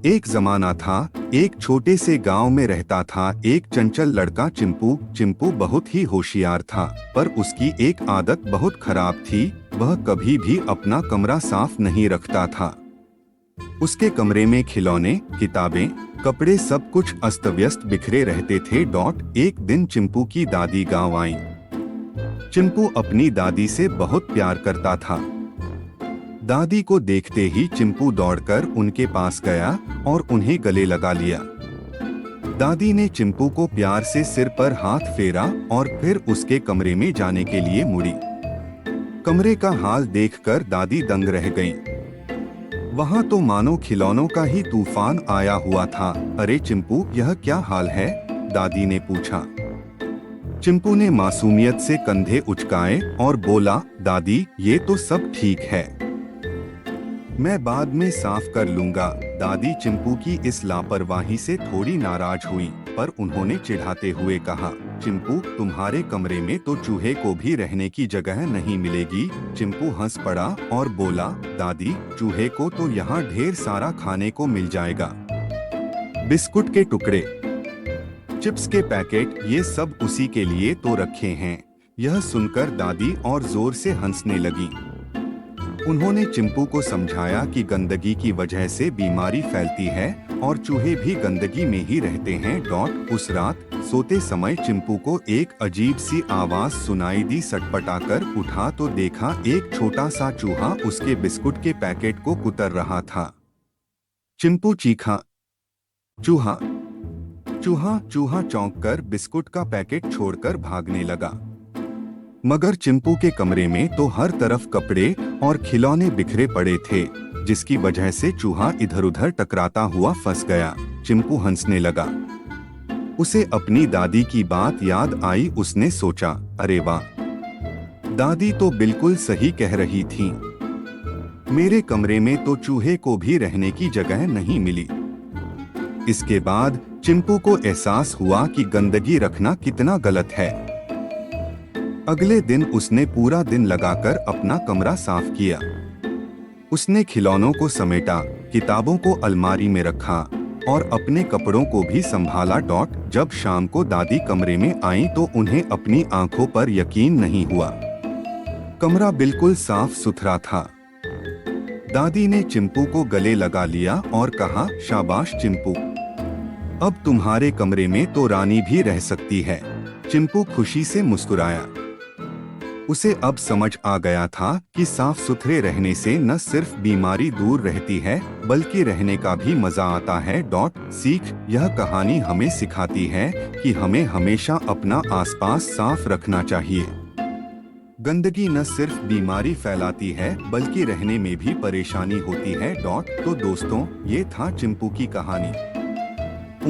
एक जमाना था, एक छोटे से गांव में रहता था एक चंचल लड़का चिंपू। चिंपू बहुत ही होशियार था, पर उसकी एक आदत बहुत खराब थी। वह कभी भी अपना कमरा साफ नहीं रखता था। उसके कमरे में खिलौने, किताबें, कपड़े सब कुछ अस्त व्यस्त बिखरे रहते थे। एक दिन चिंपू की दादी गांव आई। चिंपू अपनी दादी से बहुत प्यार करता था। दादी को देखते ही चिंपू दौड़कर उनके पास गया और उन्हें गले लगा लिया। दादी ने चिंपू को प्यार से सिर पर हाथ फेरा और फिर उसके कमरे में जाने के लिए मुड़ी। कमरे का हाल देखकर दादी दंग रह गईं। वहां तो मानो खिलौनों का ही तूफान आया हुआ था। अरे चिंपू, यह क्या हाल है? दादी ने पूछा। चिंपू ने मासूमियत से कंधे उचकाए और बोला, दादी, ये तो सब ठीक है, मैं बाद में साफ कर लूंगा। दादी चिंपू की इस लापरवाही से थोड़ी नाराज हुई, पर उन्होंने चिढ़ाते हुए कहा, चिंपू, तुम्हारे कमरे में तो चूहे को भी रहने की जगह नहीं मिलेगी। चिंपू हंस पड़ा और बोला, दादी, चूहे को तो यहाँ ढेर सारा खाने को मिल जाएगा। बिस्कुट के टुकड़े, चिप्स के पैकेट, ये सब उसी के लिए तो रखे हैं। यह सुनकर दादी और जोर से हंसने लगी। उन्होंने चिंपू को समझाया कि गंदगी की वजह से बीमारी फैलती है और चूहे भी गंदगी में ही रहते हैं। उस रात सोते समय चिंपू को एक अजीब सी आवाज सुनाई दी। सटपटाकर उठा तो देखा एक छोटा सा चूहा उसके बिस्कुट के पैकेट को कुतर रहा था। चिंपू चीखा, चूहा, चूहा! चूहा चौंककर बिस्कुट का पैकेट छोड़कर भागने लगा। मगर चिंपू के कमरे में तो हर तरफ कपड़े और खिलौने बिखरे पड़े थे, जिसकी वजह से चूहा इधर-उधर टकराता हुआ फंस गया। चिंपू हंसने लगा। उसे अपनी दादी की बात याद आई। उसने सोचा, अरे वाह, दादी तो बिल्कुल सही कह रही थी। मेरे कमरे में तो चूहे को भी रहने की जगह नहीं मिली। इसके बाद चिंपू को एहसास हुआ कि गंदगी रखना कितना गलत है। अगले दिन उसने पूरा दिन लगाकर अपना कमरा साफ किया। उसने खिलौनों को समेटा, किताबों को अलमारी में रखा और अपने कपड़ों को भी संभाला। जब शाम को दादी कमरे में आई तो उन्हें अपनी आंखों पर यकीन नहीं हुआ। कमरा बिल्कुल साफ सुथरा था। दादी ने चिंपू को गले लगा लिया और कहा, शाबाश चिंपू, अब तुम्हारे कमरे में तो रानी भी रह सकती है। चिंपू खुशी से मुस्कुराया। उसे अब समझ आ गया था कि साफ सुथरे रहने से न सिर्फ बीमारी दूर रहती है, बल्कि रहने का भी मजा आता है। सीख, यह कहानी हमें सिखाती है कि हमें हमेशा अपना आसपास साफ रखना चाहिए। गंदगी न सिर्फ बीमारी फैलाती है, बल्कि रहने में भी परेशानी होती है। तो दोस्तों, ये था चिंपू की कहानी।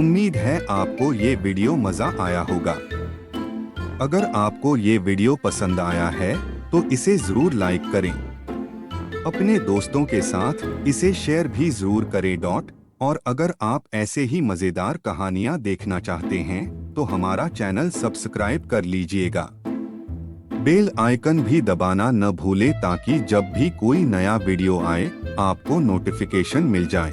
उम्मीद है आपको ये वीडियो मजा आया होगा। अगर आपको ये वीडियो पसंद आया है तो इसे जरूर लाइक करें। अपने दोस्तों के साथ इसे शेयर भी जरूर करें। और अगर आप ऐसे ही मजेदार कहानियां देखना चाहते हैं तो हमारा चैनल सब्सक्राइब कर लीजिएगा। बेल आइकन भी दबाना न भूलें ताकि जब भी कोई नया वीडियो आए आपको नोटिफिकेशन मिल जाए।